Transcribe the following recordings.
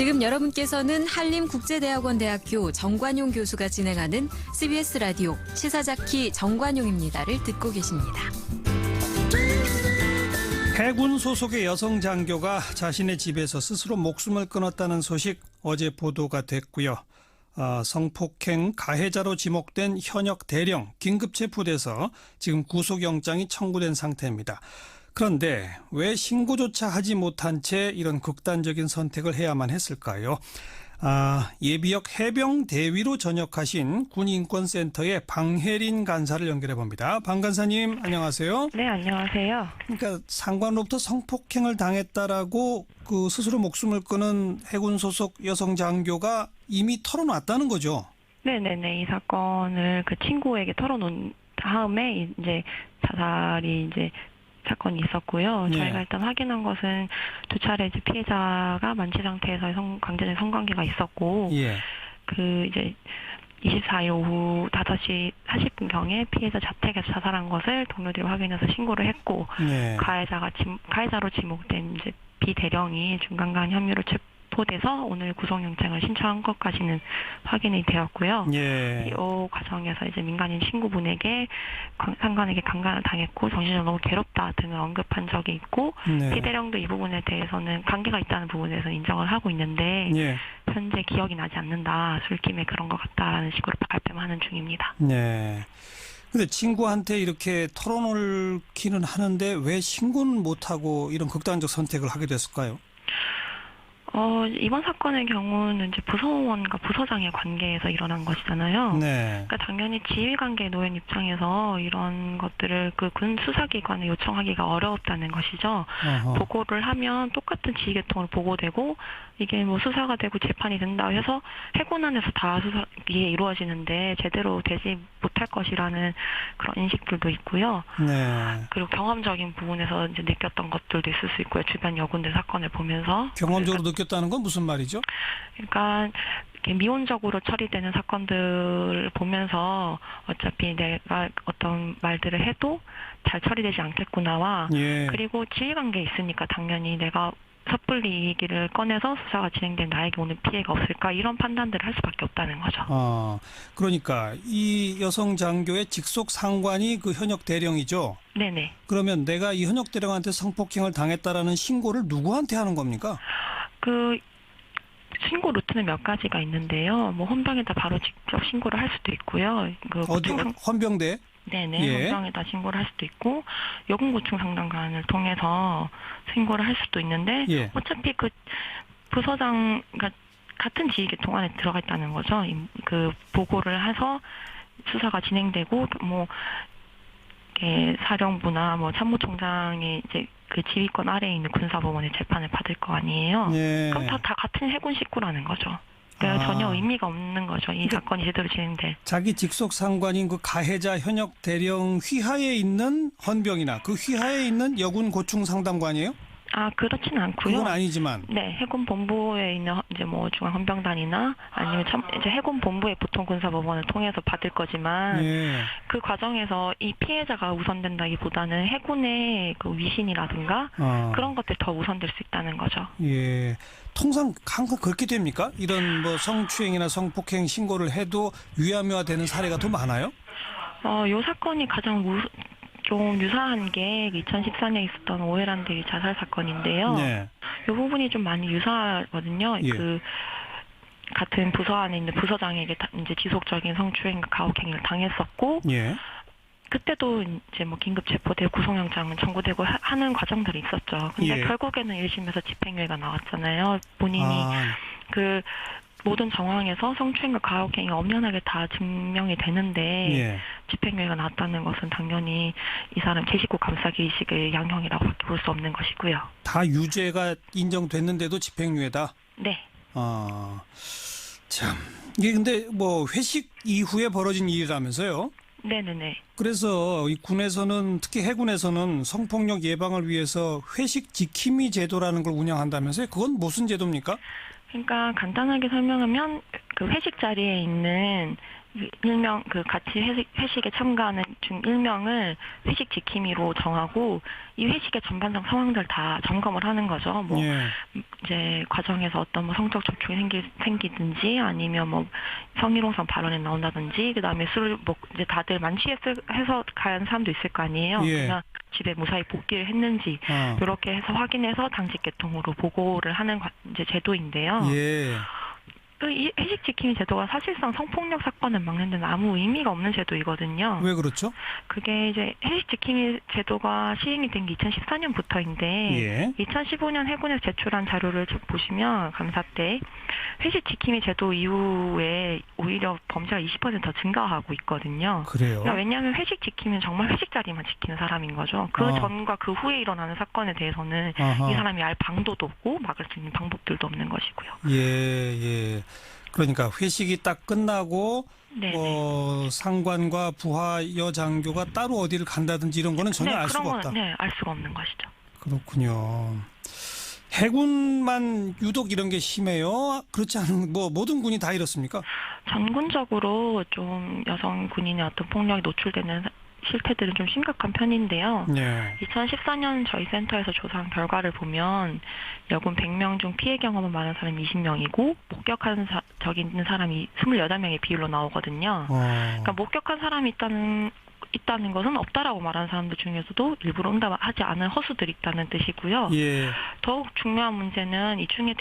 지금 여러분께서는 한림국제대학원대학교 정관용 교수가 진행하는 CBS 라디오 시사자키 정관용입니다를 듣고 계십니다. 해군 소속의 여성 장교가 자신의 집에서 스스로 목숨을 끊었다는 소식 어제 보도가 됐고요. 성폭행 가해자로 지목된 현역 대령 긴급 체포돼서 지금 구속영장이 청구된 상태입니다. 그런데 왜 신고조차 하지 못한 채 이런 극단적인 선택을 해야만 했을까요? 예비역 해병대위로 전역하신 군인권센터의 방혜린 간사를 연결해 봅니다. 방 간사님 안녕하세요. 네, 안녕하세요. 그러니까 상관으로부터 성폭행을 당했다라고 그 스스로 목숨을 끊은 해군 소속 여성 장교가 이미 털어놨다는 거죠. 네네네. 이 사건을 그 친구에게 털어놓은 다음에 이제 자살이 이제 사건이 있었고요. 네. 저희가 일단 확인한 것은 두 차례 이제 피해자가 만취 상태에서 강제적인 성관계가 있었고, 예. 그 이제 24일 오후 5시 40분경에 피해자 자택에서 자살한 것을 동료들이 확인해서 신고를 했고, 네. 가해자로 지목된 이제 비대령이 중간간 혐의로 체포돼서 오늘 구속영장을 신청한 것까지는 확인이 되었고요. 예. 이 과정에서 이제 민간인 친구분에게 상관에게 강간을 당했고 정신적으로 너무 괴롭다 등을 언급한 적이 있고, 네. 비대령도 이 부분에 대해서는 관계가 있다는 부분에 대해서 인정을 하고 있는데 예. 현재 기억이 나지 않는다, 술김에 그런 것 같다라는 식으로 발뺌하는 중입니다. 네. 근데 친구한테 이렇게 털어놓기는 하는데 왜 신고는 못하고 이런 극단적 선택을 하게 됐을까요? 이번 사건의 경우는 이제 부서원과 부서장의 관계에서 일어난 것이잖아요. 네. 그러니까 당연히 지휘관계에 놓인 입장에서 이런 것들을 그 군 수사기관에 요청하기가 어려웠다는 것이죠. 어허. 보고를 하면 똑같은 지휘계통으로 보고되고 이게 뭐 수사가 되고 재판이 된다 해서 해군 안에서 다 수사가 이루어지는데 제대로 되지 못할 것이라는 그런 인식들도 있고요. 네. 그리고 경험적인 부분에서 이제 느꼈던 것들도 있을 수 있고요. 주변 여군들 사건을 보면서. 경험적으로 느꼈다는 건 무슨 말이죠? 그러니까 이렇게 미온적으로 처리되는 사건들을 보면서 어차피 내가 어떤 말들을 해도 잘 처리되지 않겠구나와, 예. 그리고 지휘관계에 있으니까 당연히 내가 섣불리 이 얘기를 꺼내서 수사가 진행된 나에게 오는 피해가 없을까, 이런 판단들을 할 수밖에 없다는 거죠. 그러니까 이 여성 장교의 직속 상관이 그 현역 대령이죠. 네네. 그러면 내가 이 현역 대령한테 성폭행을 당했다라는 신고를 누구한테 하는 겁니까? 그 신고 루트는 몇 가지가 있는데요. 뭐 헌병에다 바로 직접 신고를 할 수도 있고요. 그 어디 헌병대? 네네. 예. 헌병에다 신고를 할 수도 있고, 여군고충 상담관을 통해서 신고를 할 수도 있는데, 예. 어차피 그 부서장, 그러니까 같은 지휘계통 안에 들어가 있다는 거죠. 그 보고를 해서 수사가 진행되고, 뭐 이렇게 사령부나 뭐 참모총장이 이제 그 지휘권 아래에 있는 군사법원의 재판을 받을 거 아니에요. 예. 그럼 다 같은 해군 식구라는 거죠. 그러니까 전혀 의미가 없는 거죠. 이 사건이 제대로 진행될. 자기 직속 상관인 그 가해자 현역 대령 휘하에 있는 헌병이나 그 휘하에 있는 여군 고충 상담관이에요? 그렇지는 않고요. 그건 아니지만. 네, 해군 본부에 있는 이제 뭐 중앙 헌병단이나 아니면 이제 해군 본부의 보통 군사법원을 통해서 받을 거지만, 예. 그 과정에서 이 피해자가 우선된다기보다는 해군의 그 위신이라든가 그런 것들이 더 우선될 수 있다는 거죠. 예. 통상 항상 그렇게 됩니까? 이런 뭐 성추행이나 성폭행 신고를 해도 유야무야되는 사례가 더 많아요? 요 사건이 가장 좀 유사한 게 2014년에 있었던 오해란 대위 자살 사건인데요. 네. 이 부분이 좀 많이 유사하거든요. 예. 그 같은 부서 안에 있는 부서장에게 이제 지속적인 성추행과 가혹행위를 당했었고, 예. 그때도 이제 뭐 긴급 체포되고 구속영장은 청구되고 하는 과정들이 있었죠. 근데 예. 결국에는 1심에서 집행유예가 나왔잖아요. 본인이 그 모든 정황에서 성추행과 가혹행위가 엄연하게 다 증명이 되는데, 예. 집행유예가 나왔다는 것은 당연히 이 사람 제 식구 감싸기 의식의 양형이라고밖에 볼 수 없는 것이고요. 다 유죄가 인정됐는데도 집행유예다? 네. 참. 이게 근데 뭐 회식 이후에 벌어진 일이라면서요? 네네네. 그래서 이 군에서는, 특히 해군에서는 성폭력 예방을 위해서 회식 지킴이 제도라는 걸 운영한다면서요? 그건 무슨 제도입니까? 그러니까 간단하게 설명하면 그 회식 자리에 있는 일명 그 같이 회식에 참가하는 중 1명을 회식 지킴이로 정하고 이 회식의 전반적 상황들 다 점검을 하는 거죠. 뭐 예. 이제 과정에서 어떤 뭐 성적 접촉이 생기든지 아니면 뭐 성희롱성 발언이 나온다든지 그다음에 술을 뭐 이제 다들 만취해서 가는 사람도 있을 거 아니에요. 예. 그냥 집에 무사히 복귀를 했는지 이렇게 해서 확인해서 당직 개통으로 보고를 하는 이제 제도인데요. 예. 이 회식 지킴이 제도가 사실상 성폭력 사건을 막는 데는 아무 의미가 없는 제도이거든요. 왜 그렇죠? 그게 이제 회식 지킴이 제도가 시행이 된 게 2014년부터인데 예. 2015년 해군에서 제출한 자료를 보시면 감사 때 회식 지킴이 제도 이후에 오히려 범죄가 20% 증가하고 있거든요. 그래요. 그러니까 왜냐하면 회식 지키면 정말 회식 자리만 지키는 사람인 거죠. 그 전과 그 후에 일어나는 사건에 대해서는 이 사람이 알 방도도 없고 막을 수 있는 방법들도 없는 것이고요. 예, 예. 그러니까 회식이 딱 끝나고 상관과 부하 여장교가 따로 어디를 간다든지 이런 거는 전혀 알 수가 없다. 네, 알 수가 없는 것이죠. 그렇군요. 해군만 유독 이런 게 심해요? 그렇지 않은 뭐 모든 군이 다 이렇습니까? 전군적으로 좀 여성 군인의 어떤 폭력에 노출되는 실태들은 좀 심각한 편인데요. 네. 2014년 저희 센터에서 조사한 결과를 보면 여군 100명 중 피해 경험은 많은 사람이 20명이고 목격한 적이 있는 사람이 28명의 비율로 나오거든요. 그러니까 목격한 사람이 있다는 것은 없다라고 말하는 사람들 중에서도 일부러 응답하지 않은 허수들이 있다는 뜻이고요. 예. 더욱 중요한 문제는 이 중에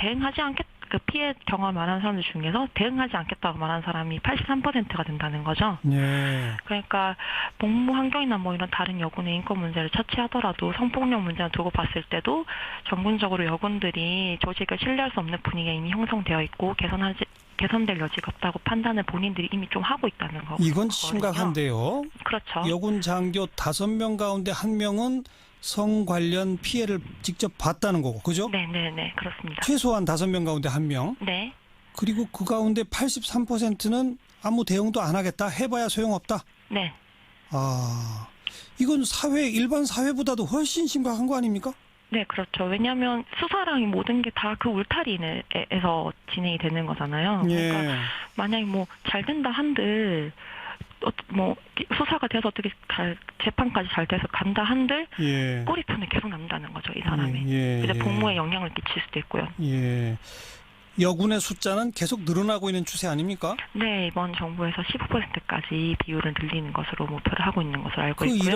그 피해 경험 많은 사람들 중에서 대응하지 않겠다고 말하는 사람이 83%가 된다는 거죠. 예. 그러니까 복무 환경이나 뭐 이런 다른 여군의 인권 문제를 차치하더라도 성폭력 문제를 두고 봤을 때도 전군적으로 여군들이 조직을 신뢰할 수 없는 분위기가 이미 형성되어 있고 개선될 여지가 없다고 판단을 본인들이 이미 좀 하고 있다는 거. 이건 심각한데요. 그렇죠. 여군 장교 5명 가운데 1명은 성 관련 피해를 직접 봤다는 거고, 그죠? 네네네, 그렇습니다. 최소한 5명 가운데 1명. 네. 그리고 그 가운데 83%는 아무 대응도 안 하겠다, 해봐야 소용없다. 네. 아, 이건 일반 사회보다도 훨씬 심각한 거 아닙니까? 네, 그렇죠. 왜냐하면 수사랑 모든 게 다 그 울타리에서 진행이 되는 거잖아요. 그러니까 예. 만약에 뭐 잘 된다 한들 뭐 수사가 돼서 어떻게 재판까지 잘 돼서 간다 한들 예. 꼬리표는 계속 남다는 거죠, 이 사람이. 예. 이제 복무에 영향을 끼칠 수도 있고요. 예. 여군의 숫자는 계속 늘어나고 있는 추세 아닙니까? 네, 이번 정부에서 15%까지 비율을 늘리는 것으로 목표를 하고 있는 것으로 알고 있고요.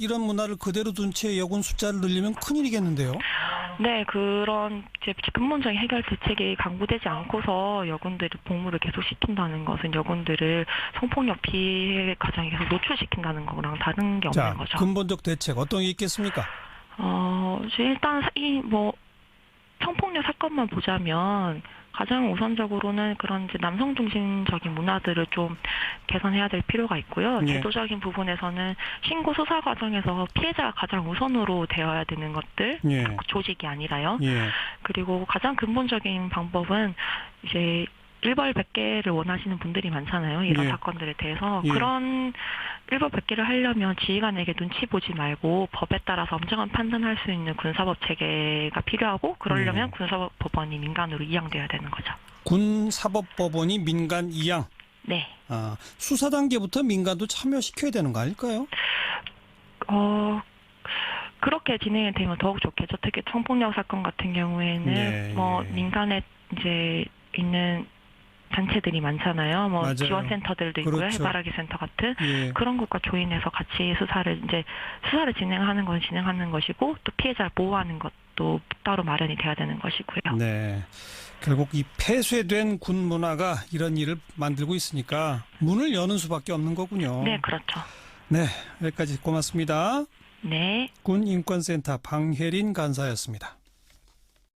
이런 문화를 그대로 둔 채 여군 숫자를 늘리면 큰일이겠는데요. 네, 그런 이제 근본적인 해결 대책이 강구되지 않고서 여군들이 복무를 계속 시킨다는 것은 여군들을 성폭력 피해 과정에 계속 노출시킨다는 거랑 다른 게 없는 거죠. 근본적 대책 어떤 게 있겠습니까? 일단 성폭력 사건만 보자면 가장 우선적으로는 그런 이제 남성 중심적인 문화들을 좀 개선해야 될 필요가 있고요. 예. 제도적인 부분에서는 신고 수사 과정에서 피해자가 가장 우선으로 되어야 되는 것들, 예. 조직이 아니라요. 예. 그리고 가장 근본적인 방법은 이제 일벌백계를 원하시는 분들이 많잖아요. 이런 예. 사건들에 대해서. 예. 그런 일벌백계를 하려면 지휘관에게 눈치 보지 말고 법에 따라서 엄정한 판단할 수 있는 군사법 체계가 필요하고 그러려면 군사법원이 민간으로 이양돼야 되는 거죠. 군사법법원이 민간 이양. 네. 수사 단계부터 민간도 참여시켜야 되는 거 아닐까요? 그렇게 진행이 되면 더욱 좋겠죠. 특히 성폭력 사건 같은 경우에는 민간에 이제 있는 단체들이 많잖아요. 뭐 맞아요. 지원센터들도 있고요. 그렇죠. 해바라기 센터 같은 예. 그런 것과 조인해서 같이 수사를 진행하는 건 진행하는 것이고 또 피해자를 보호하는 것도 따로 마련이 돼야 되는 것이고요. 네. 결국 이 폐쇄된 군 문화가 이런 일을 만들고 있으니까 문을 여는 수밖에 없는 거군요. 네, 그렇죠. 네, 여기까지 고맙습니다. 네. 군인권센터 방혜린 간사였습니다.